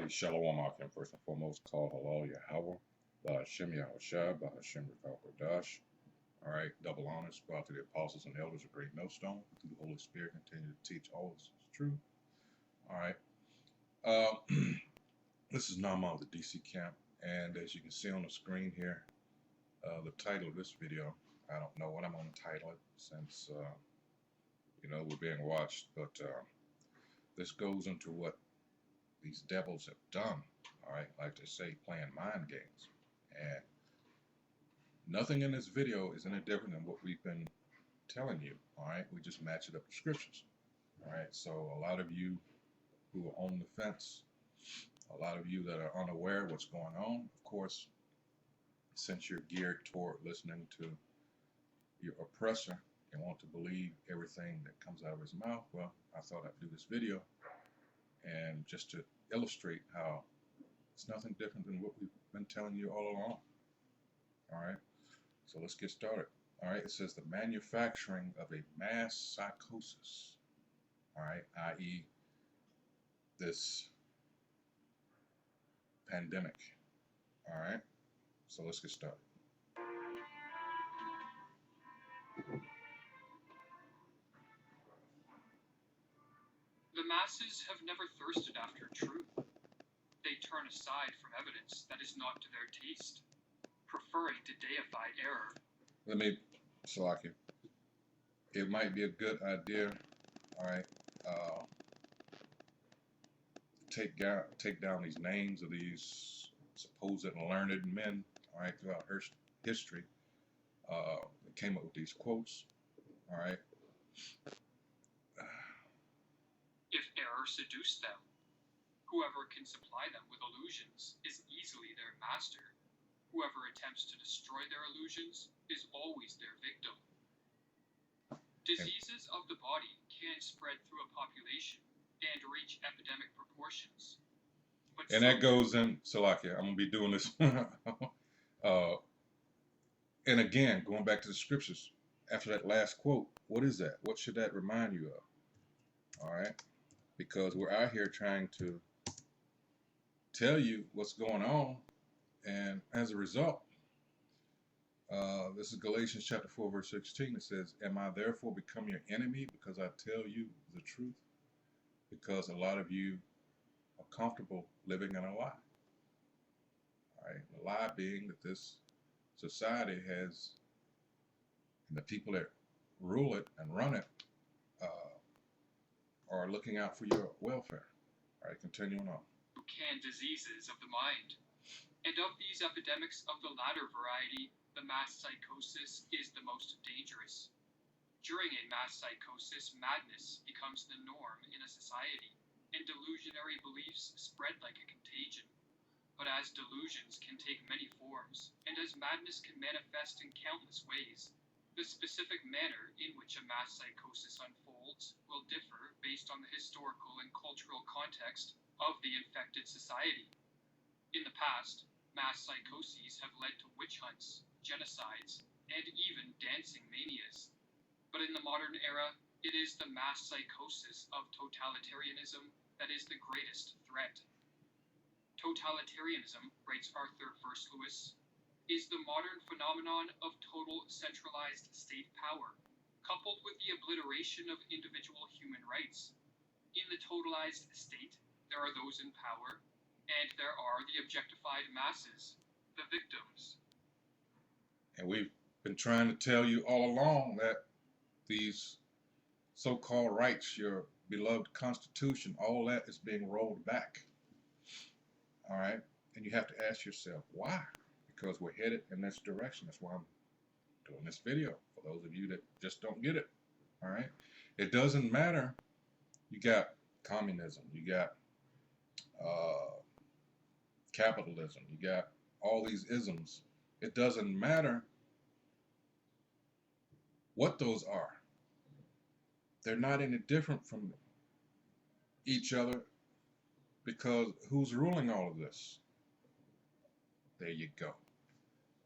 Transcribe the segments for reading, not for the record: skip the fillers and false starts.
Everybody, Shalom Akim, first and foremost, call Halal Yahweh, Ba'ashem Yahushua, Ba'ashem Rifal Kodash. All right, double honors, go out to the apostles and elders of Great Millstone, through the Holy Spirit, continue to teach all this is true. All right, this is Nama of the DC camp, and as you can see on the screen here, the title of this video, I don't know what I'm going to title it, since, we're being watched, but this goes into what these devils have done, all right, like they say, playing mind games. And nothing in this video is any different than what we've been telling you, all right? We just match it up with scriptures, all right? So a lot of you who are on the fence, a lot of you that are unaware of what's going on, of course, since you're geared toward listening to your oppressor and want to believe everything that comes out of his mouth, well, I thought I'd do this video and just to illustrate how it's nothing different than what we've been telling you all along. All right, so let's get started. All right, it says the manufacturing of a mass psychosis, all right, i.e. this pandemic. All right, so let's get started. The masses have never thirsted after truth. They turn aside from evidence that is not to their taste, preferring to deify error. Let me, Salaki, it might be a good idea, all right, take down these names of these supposed learned men, all right, throughout history, that came up with these quotes, all right. If error seduced them, whoever can supply them with illusions is easily their master. Whoever attempts to destroy their illusions is always their victim. Diseases of the body can spread through a population and reach epidemic proportions. But and that goes in, Salakia, I'm going to be doing this. And again, going back to the scriptures, after that last quote, what is that? What should that remind you of? All right? Because we're out here trying to tell you what's going on, and as a result, this is Galatians chapter 4, verse 16. It says, am I therefore become your enemy because I tell you the truth? Because a lot of you are comfortable living in a lie. All right? The lie being that this society has, and the people that rule it and run it, are looking out for your welfare. All right, continuing on. Who can diseases of the mind. And of these epidemics of the latter variety, the mass psychosis is the most dangerous. During a mass psychosis, madness becomes the norm in a society, and delusionary beliefs spread like a contagion. But as delusions can take many forms, and as madness can manifest in countless ways, the specific manner in which a mass psychosis unfolds will differ based on the historical and cultural context of the infected society. In the past, mass psychoses have led to witch hunts, genocides, and even dancing manias. But in the modern era, it is the mass psychosis of totalitarianism that is the greatest threat. Totalitarianism, writes Arthur First Lewis, is the modern phenomenon of total centralized state power, coupled with the obliteration of individual human rights. In the totalized state, there are those in power, and there are the objectified masses, the victims. And we've been trying to tell you all along that these so-called rights, your beloved Constitution, all that is being rolled back. All right? And you have to ask yourself, why? Because we're headed in this direction. That's why I'm doing this video, for those of you that just don't get it. All right? It doesn't matter. You got communism. You got capitalism. You got all these isms. It doesn't matter what those are. They're not any different from each other, because who's ruling all of this? There you go.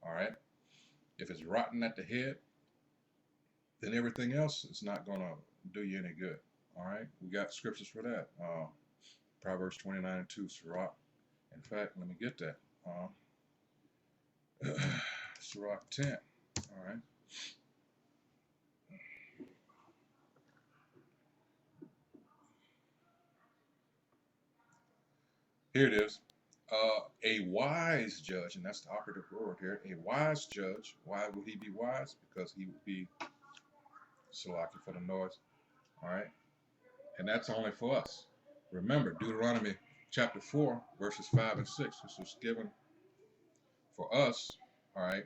All right? If it's rotten at the head, then everything else is not going to do you any good. All right? We got scriptures for that. Proverbs 29:2, Sirach In fact, let me get that. Sirach 10. All right. Here it is. A wise judge, and that's the operative word here. A wise judge. Why would he be wise? Because he would be Salaki for the noise. All right. And that's only for us. Remember, Deuteronomy chapter 4, verses 5 and 6. This was given for us, all right,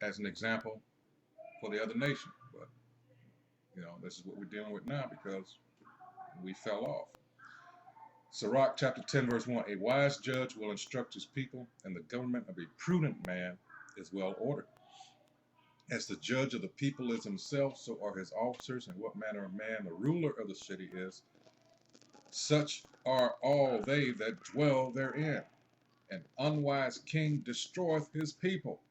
as an example for the other nation. But, this is what we're dealing with now because we fell off. Sirach chapter 10, verse 1. A wise judge will instruct his people, and the government of a prudent man is well ordered. As the judge of the people is himself, so are his officers, and what manner of man the ruler of the city is. Such are all they that dwell therein. An unwise king destroyeth his people,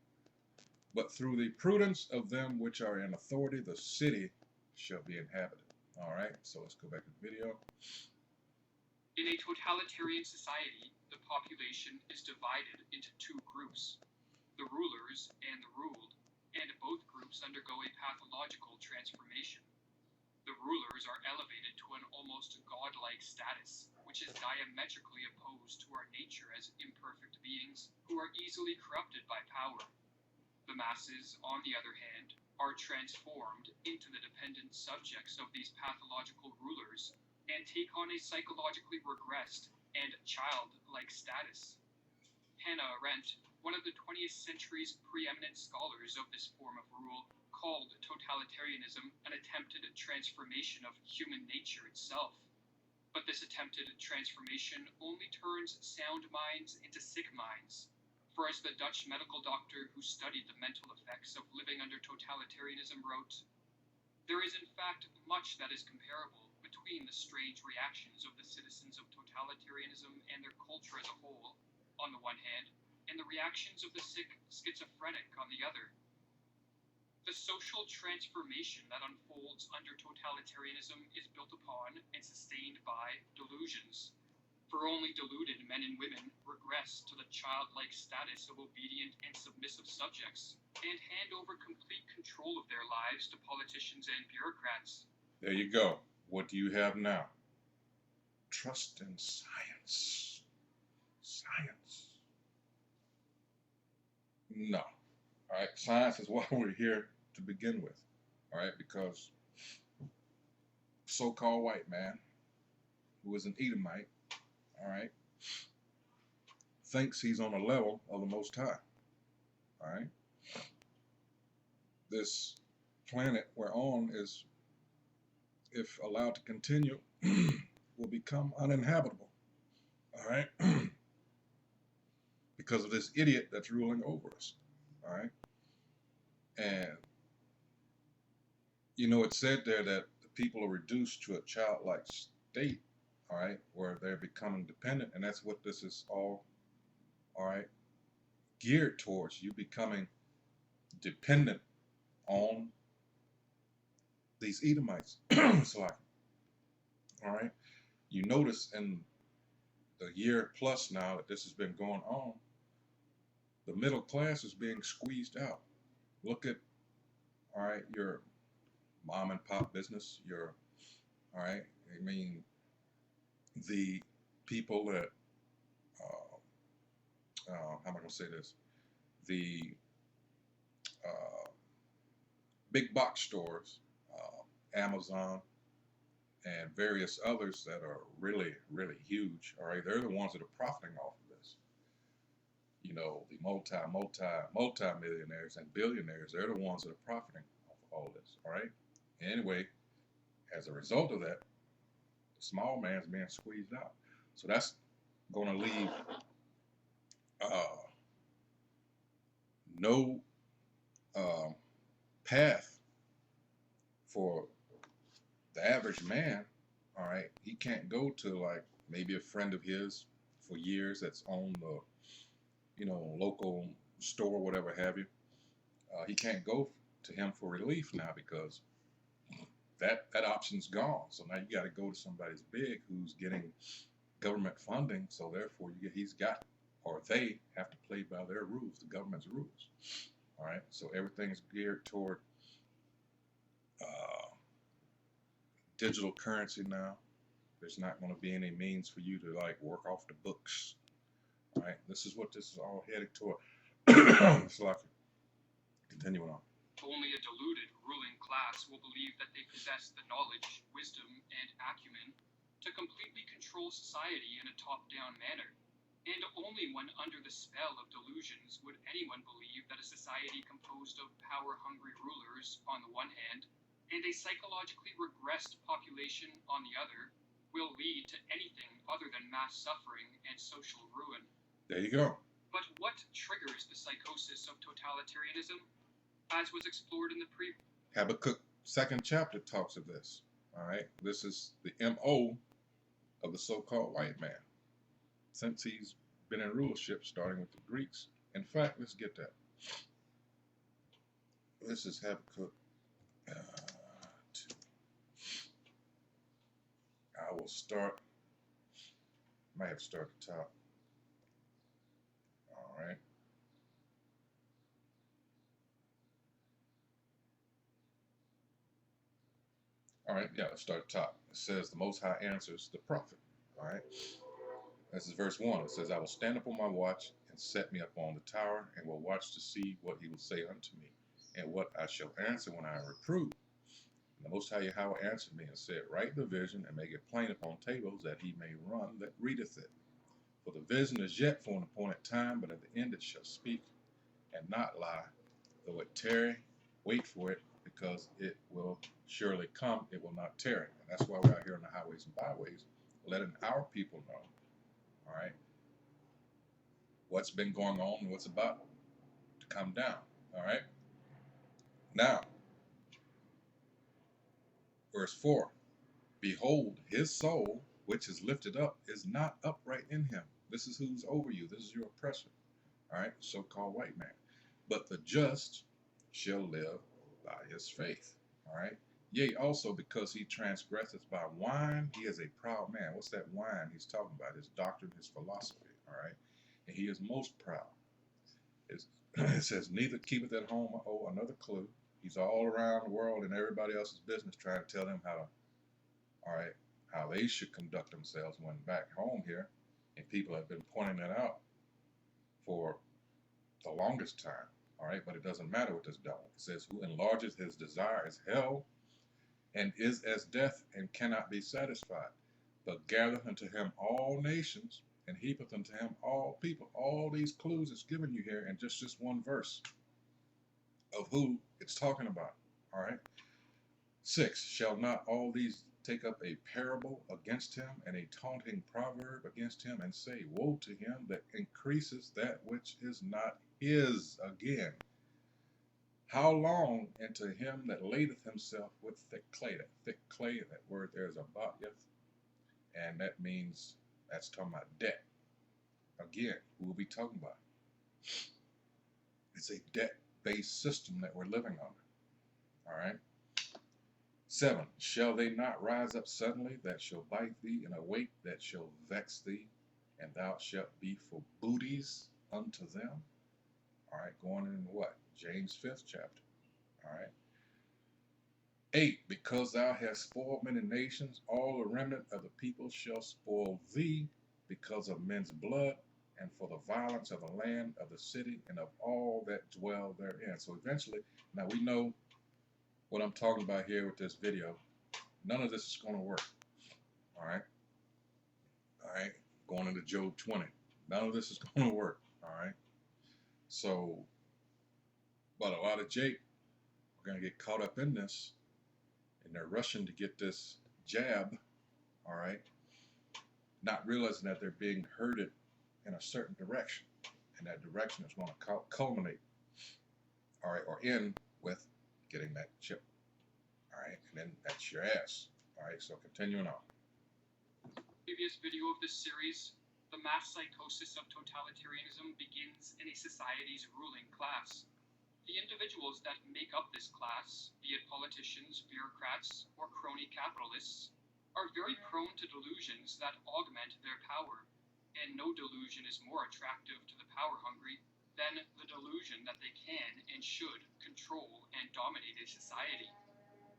but through the prudence of them which are in authority, the city shall be inhabited. All right, so let's go back to the video. In a totalitarian society, the population is divided into two groups, the rulers and the ruled, and both groups undergo a pathological transformation. The rulers are elevated to an almost godlike status, which is diametrically opposed to our nature as imperfect beings who are easily corrupted by power. The masses, on the other hand, are transformed into the dependent subjects of these pathological rulers and take on a psychologically regressed and childlike status. Hannah Arendt, one of the 20th century's preeminent scholars of this form of rule, called totalitarianism an attempted transformation of human nature itself. But this attempted transformation only turns sound minds into sick minds. For as the Dutch medical doctor who studied the mental effects of living under totalitarianism wrote, there is in fact much that is comparable between the strange reactions of the citizens of totalitarianism and their culture as a whole, on the one hand, and the reactions of the sick schizophrenic on the other. The social transformation that unfolds under totalitarianism is built upon and sustained by delusions. For only deluded men and women regress to the childlike status of obedient and submissive subjects and hand over complete control of their lives to politicians and bureaucrats. There you go. What do you have now? Trust in science. Science. No. All right. Science is why we're here to begin with. All right. Because so-called white man, who is an Edomite, all right, thinks he's on a level of the Most High. All right. This planet we're on is, if allowed to continue, will become uninhabitable. All right. Because of this idiot that's ruling over us. All right. And, it said there that the people are reduced to a childlike state, all right, where they're becoming dependent. And that's what this is all right, geared towards, you becoming dependent on these Edomites. All right. You notice in the year plus now that this has been going on, the middle class is being squeezed out. Look at, all right, your mom and pop business, all right, the people that, how am I going to say this? The big box stores, Amazon, and various others that are really, really huge. All right, they're the ones that are profiting off of this. The multi-millionaires and billionaires, they're the ones that are profiting off of all this. All right. Anyway, as a result of that, the small man's being squeezed out. So that's going to leave no path for the average man. All right, he can't go to like maybe a friend of his for years that's on the local store, whatever have you. He can't go to him for relief now because that option's gone. So now you got to go to somebody's big who's getting government funding, so therefore he's got, or they have to play by their rules, the government's rules. All right, so everything's geared toward uh, digital currency now. There's not going to be any means for you to like work off the books. All right, this is what this is all heading toward. It's like continuing on. Only a deluded ruling class will believe that they possess the knowledge, wisdom, and acumen to completely control society in a top-down manner. And only when under the spell of delusions would anyone believe that a society composed of power-hungry rulers on the one hand, and a psychologically regressed population on the other, will lead to anything other than mass suffering and social ruin. There you go. But what triggers the psychosis of totalitarianism? As was explored in the Habakkuk 2nd chapter talks of this. All right, this is the MO of the so-called white man since he's been in rulership, starting with the Greeks. In fact, let's get that. This is Habakkuk 2. I will start. Might have to start at the top. All right. All right, yeah, let's start at the top. It says, the Most High answers the prophet. All right. This is verse 1. It says, I will stand up on my watch and set me up on the tower and will watch to see what he will say unto me and what I shall answer when I am reproved. And the Most High Yahweh answered me and said, write the vision and make it plain upon tables that he may run that readeth it. For the vision is yet for an appointed time, but at the end it shall speak and not lie. Though it tarry, wait for it, because it will surely come, it will not tarry. And that's why we're out here on the highways and byways, letting our people know, all right, what's been going on and what's about to come down. All right. Now, verse 4, behold, his soul, which is lifted up, is not upright in him. This is who's over you. This is your oppressor. All right, so-called white man. But the just shall live by his faith. All right. Yea, also because he transgresseth by wine, he is a proud man. What's that wine he's talking about? His doctrine, his philosophy. All right. And he is most proud. It says, neither keepeth at home. Oh, another clue. He's all around the world in everybody else's business trying to tell them how to, all right, how they should conduct themselves when back home here. And people have been pointing that out for the longest time. All right, but it doesn't matter with this devil. It says, who enlarges his desire is hell, and is as death, and cannot be satisfied, but gathereth unto him all nations, and heapeth unto him all people. All these clues it's given you here in just one verse of who it's talking about. All right. 6, shall not all these take up a parable against him, and a taunting proverb against him, and say, woe to him that increases that which is not his again. How long unto him that ladeth himself with thick clay? That thick clay, that word there is abatyeth, and that means, that's talking about debt. Again, who will be talking about? It's a debt-based system that we're living under. All right. 7, shall they not rise up suddenly that shall bite thee, and awake that shall vex thee, and thou shalt be for booties unto them? All right, going in what? James 5th chapter. All right. 8, because thou hast spoiled many nations, all the remnant of the people shall spoil thee, because of men's blood, and for the violence of the land, of the city, and of all that dwell therein. So eventually, now we know what I'm talking about here with this video. None of this is going to work. All right. All right. Going into Job 20. None of this is going to work. All right. So, but a lot of Jake are going to get caught up in this, and they're rushing to get this jab. All right. Not realizing that they're being herded in a certain direction, and that direction is going to culminate, all right, or end with getting that chip. All right, and then that's your ass. All right, so continuing on. previous video of this series, the mass psychosis of totalitarianism begins in a society's ruling class. The individuals that make up this class, be it politicians, bureaucrats, or crony capitalists, are very prone to delusions that augment their power, and no delusion is more attractive to the power-hungry than the delusion that they can and should control and dominate a society.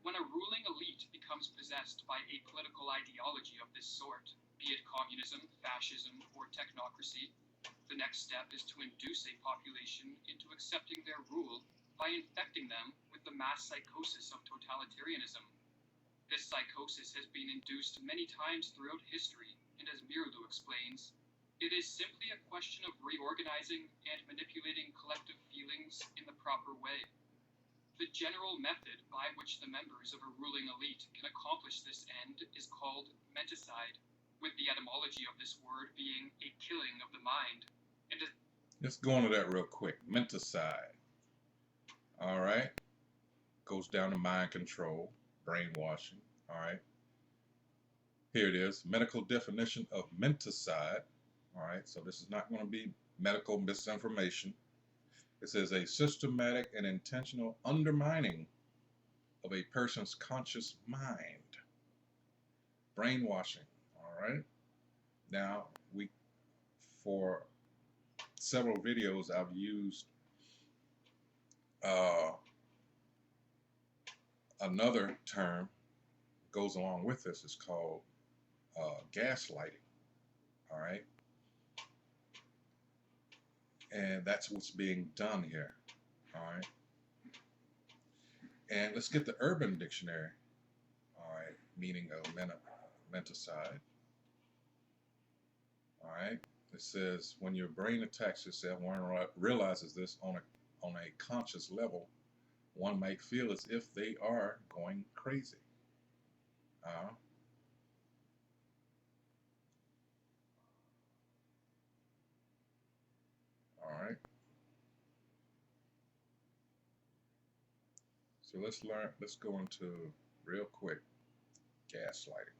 When a ruling elite becomes possessed by a political ideology of this sort, be it communism, fascism, or technocracy, the next step is to induce a population into accepting their rule by infecting them with the mass psychosis of totalitarianism. This psychosis has been induced many times throughout history, and as Mirlu explains, it is simply a question of reorganizing and manipulating collective feelings in the proper way. The general method by which the members of a ruling elite can accomplish this end is called menticide, with the etymology of this word being a killing of the mind. And let's go into that real quick. Menticide. All right. Goes down to mind control, brainwashing. All right. Here it is. Medical definition of menticide. All right. So this is not going to be medical misinformation. It says a systematic and intentional undermining of a person's conscious mind. Brainwashing. All right. Now, for several videos, I've used another term goes along with this. It's called gaslighting. All right. And that's what's being done here. All right. And let's get the Urban Dictionary. All right. Meaning of menticide. All right. It says when your brain attacks yourself, one realizes this on a conscious level, one might feel as if they are going crazy. All right. So let's go into real quick gaslighting.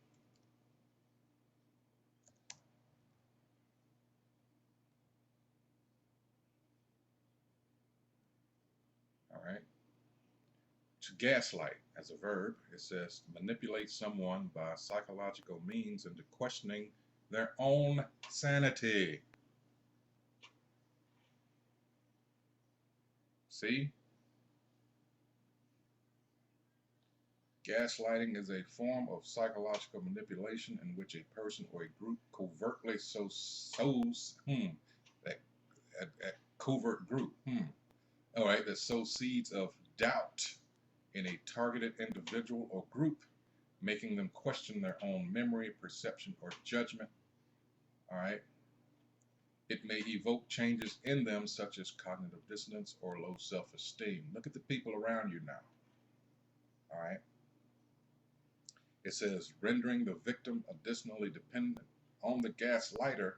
All right. To gaslight as a verb, it says manipulate someone by psychological means into questioning their own sanity. See? Gaslighting is a form of psychological manipulation in which a person or a group covertly sows that covert group. All right, that sows seeds of doubt in a targeted individual or group, making them question their own memory, perception, or judgment. All right. It may evoke changes in them such as cognitive dissonance or low self-esteem. Look at the people around you now. All right. It says rendering the victim additionally dependent on the gaslighter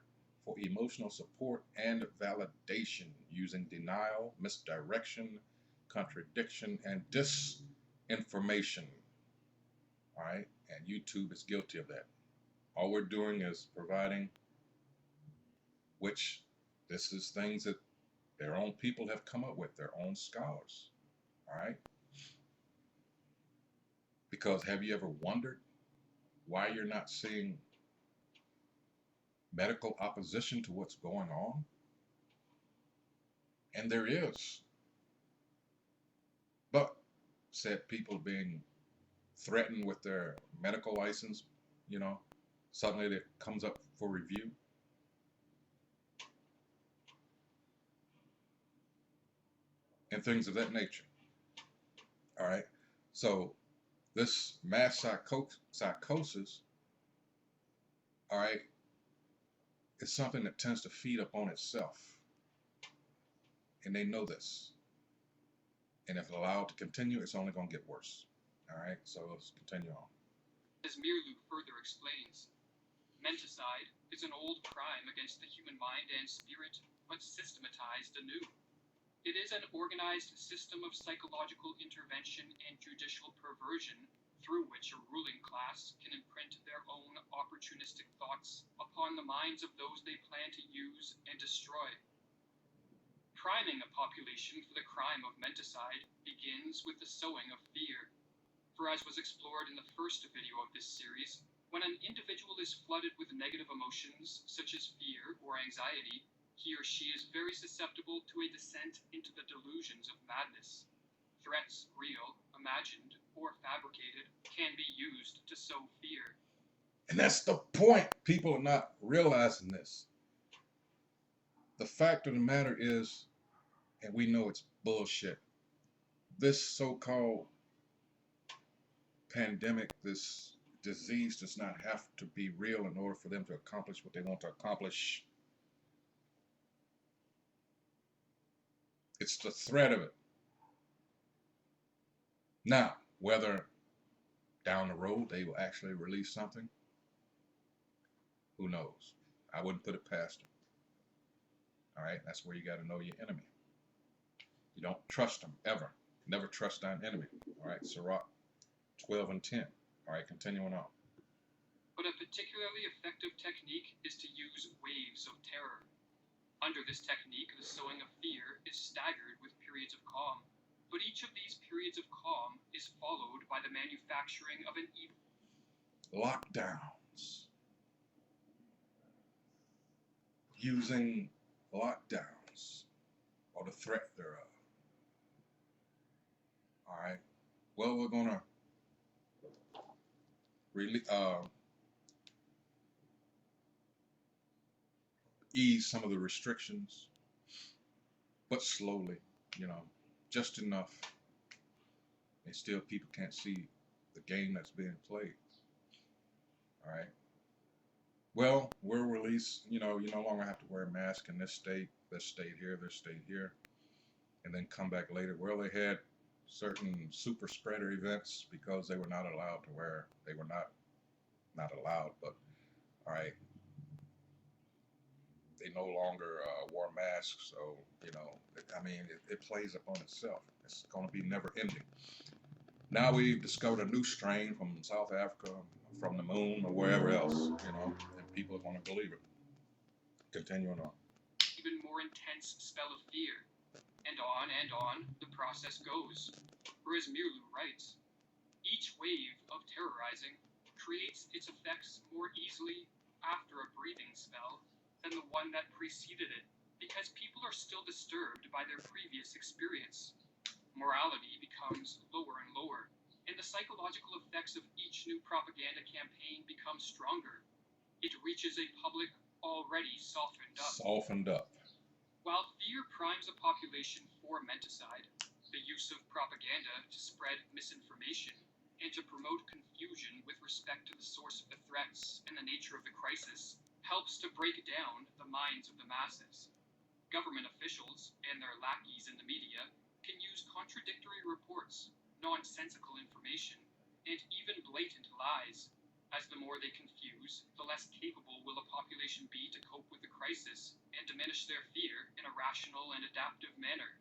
for emotional support and validation using denial, misdirection, contradiction, and disinformation. All right. And YouTube is guilty of that. All we're doing is providing, which this is things that their own people have come up with, their own scholars. All right. Because have you ever wondered why you're not seeing medical opposition to what's going on? And there is. But said people being threatened with their medical license, suddenly it comes up for review. And things of that nature. All right. So this mass psychosis, all right, is something that tends to feed upon itself. And they know this. And if allowed to continue, it's only going to get worse. All right, so let's continue on. As Mirlu further explains, menticide is an old crime against the human mind and spirit, but systematized anew. It is an organized system of psychological intervention and judicial perversion through which a ruling class can imprint their own opportunistic thoughts upon the minds of those they plan to use and destroy. Priming a population for the crime of menticide begins with the sowing of fear, for as was explored in the first video of this series, When an individual is flooded with negative emotions, such as fear or anxiety, he or she is very susceptible to a descent into the delusions of madness. Threats, real, imagined, or fabricated, can be used to sow fear. And that's the point. People are not realizing this. The fact of the matter is, and we know it's bullshit, this so-called pandemic, this disease does not have to be real in order for them to accomplish what they want to accomplish. It's the threat of it. Now, whether down the road they will actually release something, who knows? I wouldn't put it past them. All right, that's where you got to know your enemy. You don't trust them ever. Never trust thine enemy. All right, Sirach 12 and 10. All right, continuing on. But a particularly effective technique is to use waves of terror. Under this technique, the sowing of fear is staggered with periods of calm, but each of these periods of calm is followed by the manufacturing of an evil. Lockdowns. Using lockdowns or the threat thereof. All right. Well, we're going to really ease some of the restrictions, but slowly, just enough. And still people can't see the game that's being played. All right. Well, we'll release, you no longer have to wear a mask in this state, this state here, this state here, and then come back later. Well, they had certain super spreader events because they were not allowed to wear, they were not allowed, but all right, they no longer wore masks, so, it plays upon itself. It's going to be never ending. Now we've discovered a new strain from South Africa, from the moon, or wherever else, and people are going to believe it. Continuing on. Even more intense spell of fear. And on the process goes. For as Mirlu writes, each wave of terrorizing creates its effects more easily after a breathing spell than the one that preceded it, because people are still disturbed by their previous experience. Morality becomes lower and lower, and the psychological effects of each new propaganda campaign become stronger. It reaches a public already softened up. While fear primes a population for menticide, the use of propaganda to spread misinformation and to promote confusion with respect to the source of the threats and the nature of the crisis helps to break down the minds of the masses. Government officials and their lackeys in the media can use contradictory reports, nonsensical information, and even blatant lies, as the more they confuse, the less capable will a population be to cope with the crisis and diminish their fear in a rational and adaptive manner.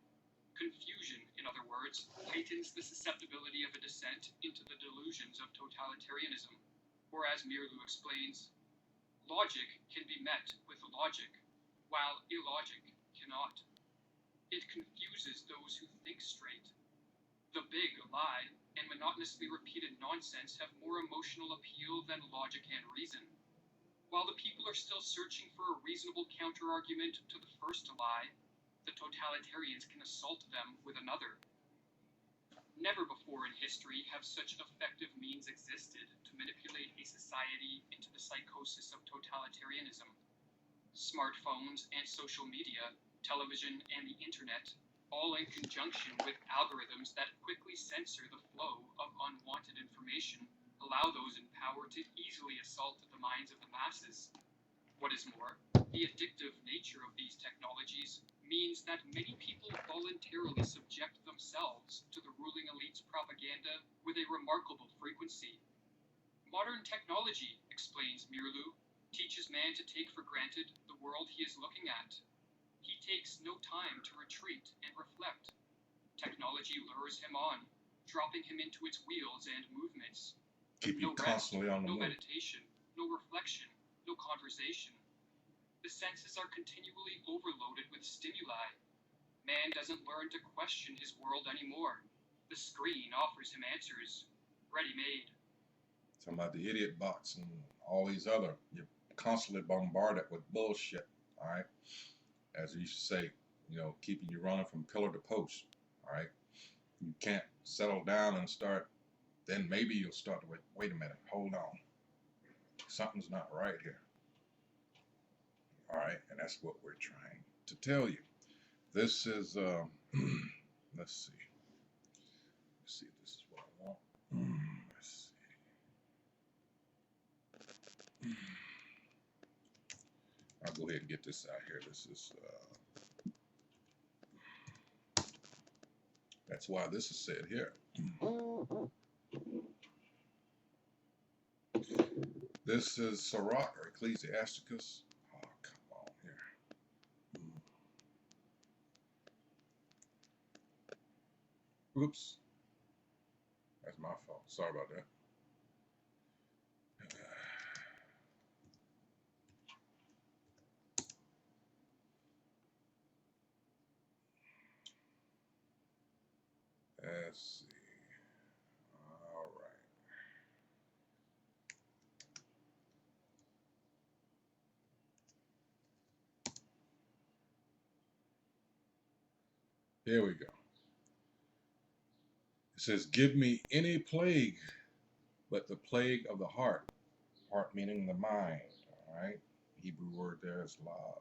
Confusion, in other words, heightens the susceptibility of a descent into the delusions of totalitarianism, or as Mirlu explains, logic can be met with logic, while illogic cannot. It confuses those who think straight. The big lie and monotonously repeated nonsense have more emotional appeal than logic and reason. While the people are still searching for a reasonable counter-argument to the first lie, the totalitarians can assault them with another. Never before in history have such effective means existed to manipulate a society into the psychosis of totalitarianism. Smartphones and social media, television and the internet, all in conjunction with algorithms that quickly censor the flow of unwanted information, allow those in power to easily assault the minds of the masses. What is more, the addictive nature of these technologies means that many people voluntarily subject themselves to the ruling elite's propaganda with a remarkable frequency. Modern technology, explains Mirlu, teaches man to take for granted the world he is looking at. He takes no time to retreat and reflect. Technology lures him on, dropping him into its wheels and movements. Keep you No rest, constantly on the no move. meditation, no reflection, no conversation. The senses are continually overloaded with stimuli. Man doesn't learn to question his world anymore. The screen offers him answers, ready-made. Talking about the idiot bots and all these other. You're constantly bombarded with bullshit. All right. As we used to say, keeping you running from pillar to post. All right. You can't settle down and start. Then maybe you'll start to wait a minute. Hold on. Something's not right here. All right. And that's what we're trying to tell you. This is, let's see. Let's see if this is what I want. Let's see. I'll go ahead and get this out here. This is, that's why this is said here. This is Sirach or Ecclesiasticus. Oh, come on here. Oops. That's my fault. Sorry about that. Let's see. All right. Here we go. It says, give me any plague but the plague of the heart. Heart meaning the mind. All right. Hebrew word there is lav.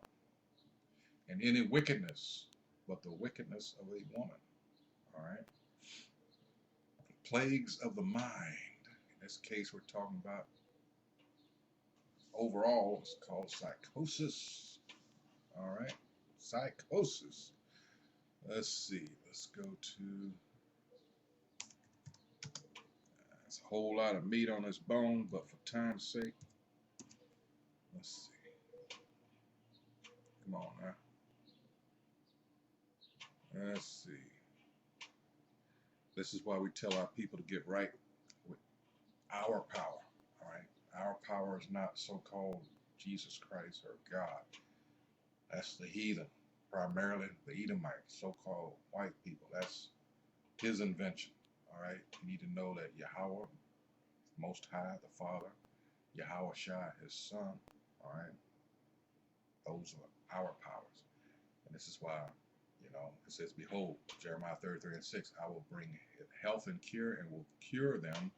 And any wickedness but the wickedness of a woman. All right. Plagues of the mind. In this case, we're talking about overall, it's called psychosis. All right. Psychosis. Let's see. Let's go to. There's a whole lot of meat on this bone, but for time's sake, let's see. Come on now. Let's see. This is why we tell our people to get right with our power. All right. Our power is not so-called Jesus Christ or God. That's the heathen, primarily the Edomites, so-called white people. That's his invention. All right. You need to know that Yahweh, Most High, the Father, Yahweh Shai, his Son. All right. Those are our powers. And this is why, it says, behold, Jeremiah 33:6, I will bring health and cure and will cure them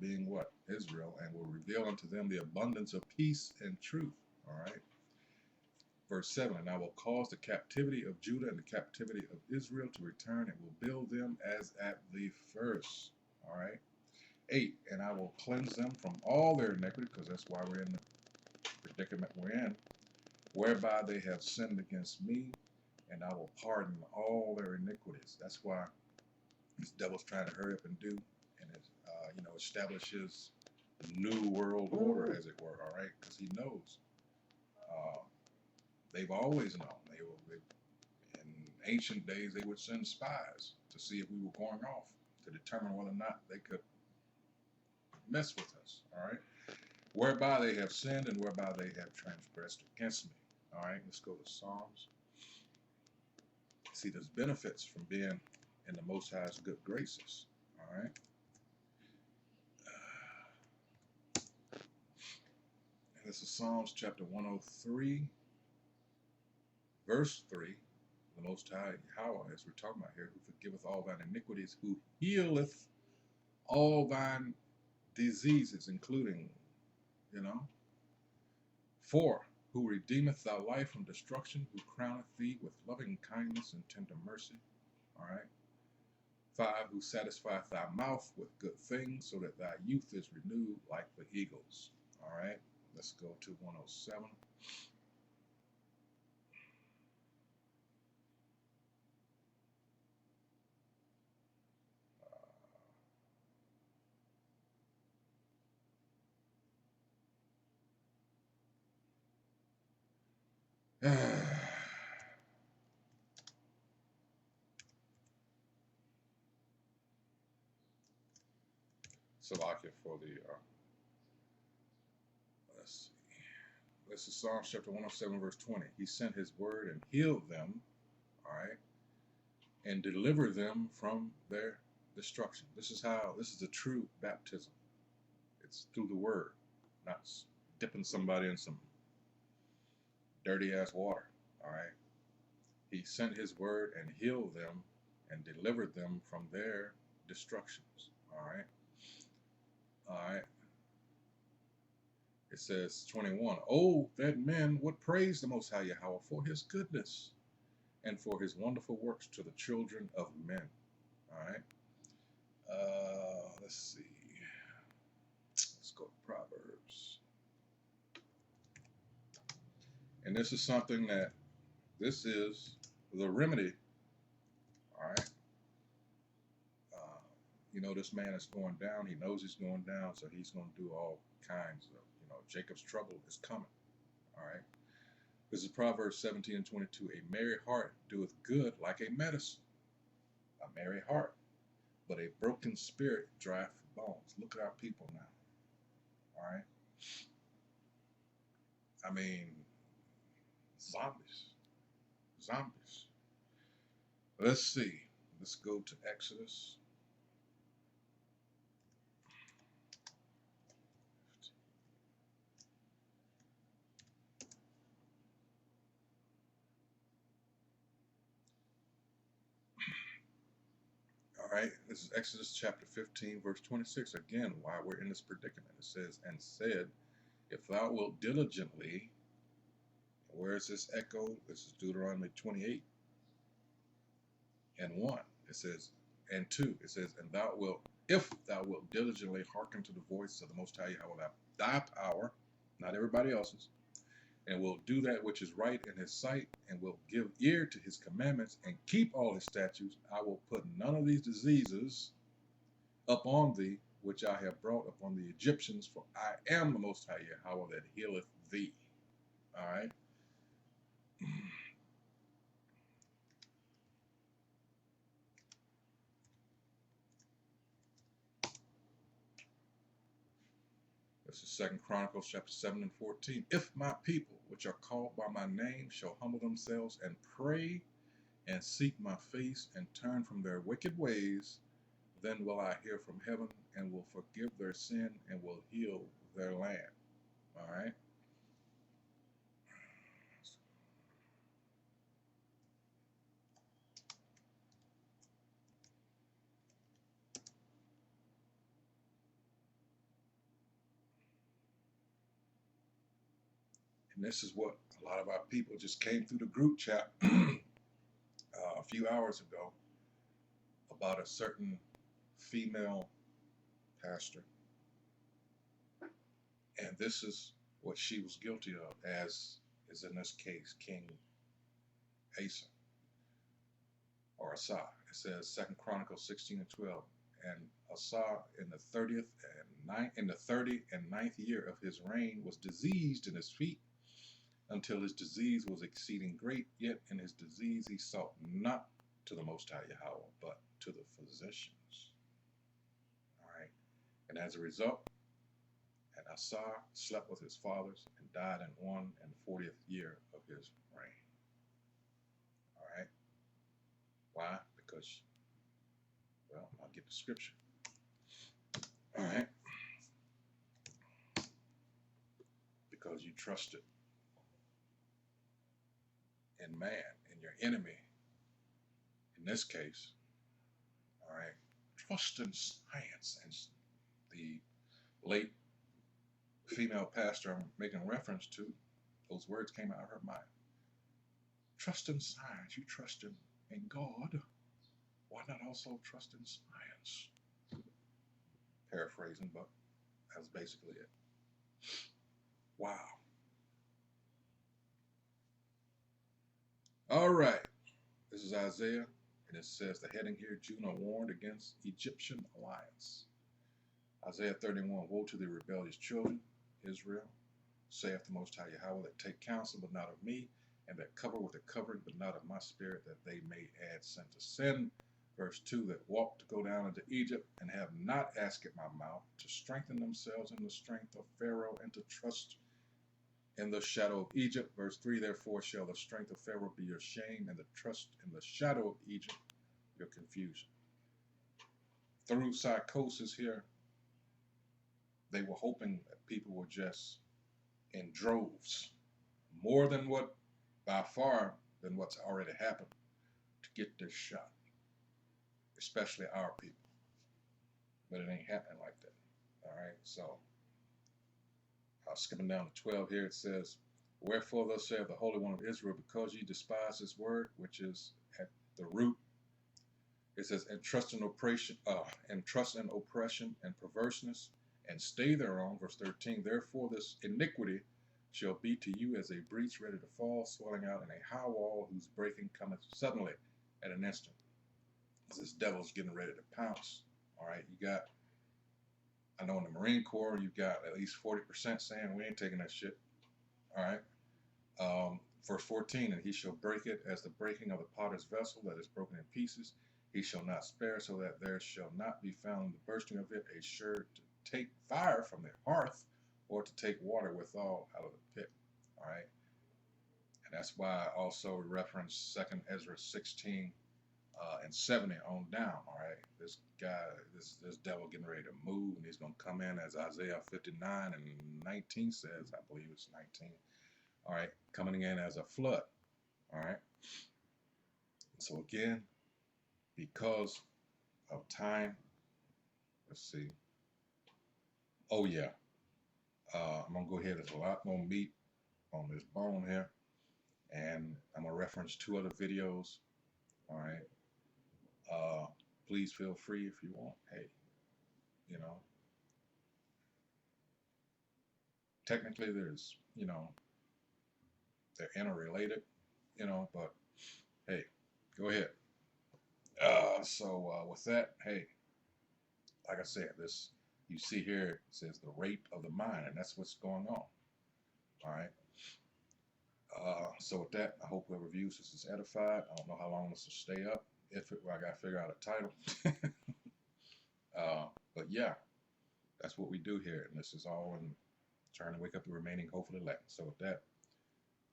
being what? Israel, and will reveal unto them the abundance of peace and truth. All right. Verse 7, and I will cause the captivity of Judah and the captivity of Israel to return and will build them as at the first. All right. 8, and I will cleanse them from all their iniquity, because that's why we're in the predicament we're in, whereby they have sinned against me, and I will pardon all their iniquities. That's why this devil's trying to hurry up and do, and it, establishes a new world order, as it were. All right, because he knows. They've always known. In ancient days, they would send spies to see if we were going off, to determine whether or not they could mess with us. All right, whereby they have sinned and whereby they have transgressed against me. All right, let's go to Psalms. See, there's benefits from being in the Most High's good graces. All right. This is Psalms chapter 103, verse 3. The Most High Yahweh, as we're talking about here, who forgiveth all thine iniquities, who healeth all thine diseases, including, 4, who redeemeth thy life from destruction, who crowneth thee with loving kindness and tender mercy. All right. 5, who satisfieth thy mouth with good things, so that thy youth is renewed like the eagles. All right. Let's go to 107. Salakia for the, let's see. This is Psalms chapter 107, verse 20. He sent his word and healed them, all right, and delivered them from their destruction. This is the true baptism. It's through the word, not dipping somebody in some dirty ass water. All right. He sent his word and healed them and delivered them from their destructions. All right. All right. It says 21. Oh, that men would praise the Most High Yahweh for his goodness and for his wonderful works to the children of men. All right. Let's see. Let's go to Proverbs. And this is something that this is the remedy. All right. You know, this man is going down. He knows he's going down, so he's going to do all kinds of, Jacob's trouble is coming. All right. This is Proverbs 17 and 22. A merry heart doeth good like a medicine. A merry heart. But a broken spirit drieth bones. Look at our people now. All right. I mean, zombies. Zombies. Let's see. Let's go to Exodus. All right, this is Exodus chapter 15, verse 26. Again, why we're in this predicament. It says, and said, if thou wilt diligently, where is this echo? This is Deuteronomy 28 and 1. It says, and 2. It says, and thou wilt, if thou wilt diligently hearken to the voice of the Most High Yahweh, thy power, not everybody else's, and will do that which is right in his sight, and will give ear to his commandments, and keep all his statutes, I will put none of these diseases upon thee, which I have brought upon the Egyptians, for I am the Most High Yahweh that healeth thee. All right. This is 2 Chronicles chapter 7 and 14. If my people, which are called by my name, shall humble themselves and pray and seek my face and turn from their wicked ways, then will I hear from heaven and will forgive their sin and will heal their land. All right. And this is what a lot of our people just came through the group chat a few hours ago about a certain female pastor. And this is what she was guilty of, as is in this case King Asa or Asa. It says 2 Chronicles 16 and 12. And Asa in the 30 and 9th year of his reign was diseased in his feet until his disease was exceeding great. Yet in his disease he sought not to the Most High Yahweh, but to the physicians. All right. And as a result, and Asa slept with his fathers and died in 41st year of his reign. All right. Why? Because, well, I'll get the scripture. All right. Because you trusted in man, in your enemy, in this case. All right. Trust in science. And the late female pastor I'm making reference to, those words came out of her mind. Trust in science. You trust in God. Why not also trust in science? Paraphrasing, but that's basically it. Wow. All right. This is Isaiah, and it says the heading here, Judah warned against Egyptian alliance. Isaiah 31, woe to the rebellious children, Israel, saith the Most High Yahweh, that take counsel, but not of me, and that cover with a covering, but not of my spirit, that they may add sin to sin. Verse 2, that walk to go down into Egypt, and have not asked at my mouth, to strengthen themselves in the strength of Pharaoh, and to trust in the shadow of Egypt. Verse 3, therefore shall the strength of Pharaoh be your shame, and the trust in the shadow of Egypt your confusion. Through psychosis here, they were hoping that people were just in droves, more than what, by far, than what's already happened, to get this shot, especially our people. But it ain't happening like that. All right, so skipping down to 12 here, it says, "Wherefore thus saith the Holy One of Israel, because ye despise his word, which is at the root," it says, "and trust in oppression and perverseness, and stay thereon," verse 13, "therefore this iniquity shall be to you as a breach ready to fall, swelling out in a high wall, whose breaking cometh suddenly at an instant." This devil's getting ready to pounce. All right, you got, I know in the Marine Corps, you've got at least 40% saying we ain't taking that shit. All right. Verse 14, "And he shall break it as the breaking of the potter's vessel that is broken in pieces. He shall not spare, so that there shall not be found the bursting of it a sure to take fire from the hearth, or to take water withal out of the pit." All right. And that's why I also reference 2nd Ezra 16 and 70 on down. All right. This guy, this devil getting ready to move, and he's going to come in as Isaiah 59 and 19 says, I believe it's 19. All right, coming in as a flood. All right. So again, because of time, let's see. Oh yeah, I'm gonna go ahead. There's a lot more meat on this bone here, and I'm gonna reference 2 other videos. All right. Please feel free if you want. Hey, you know, technically there's, they're interrelated, but hey, go ahead. So with that, hey, like I said, this, you see here, it says the rape of the mind, and that's what's going on. All right. So with that, I hope whoever views this is edified. I don't know how long this will stay up. If it, well, I got to figure out a title. But yeah, that's what we do here, and this is all in trying to wake up the remaining hopeful elect. So with that,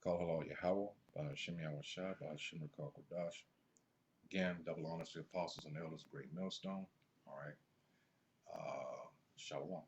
call halal Yahweh, Ba'Hashem Yahweh Shai, Ba'Hashem Rakal Kodash. Again, double honors to the apostles and elders, great millstone. All right. Shalom.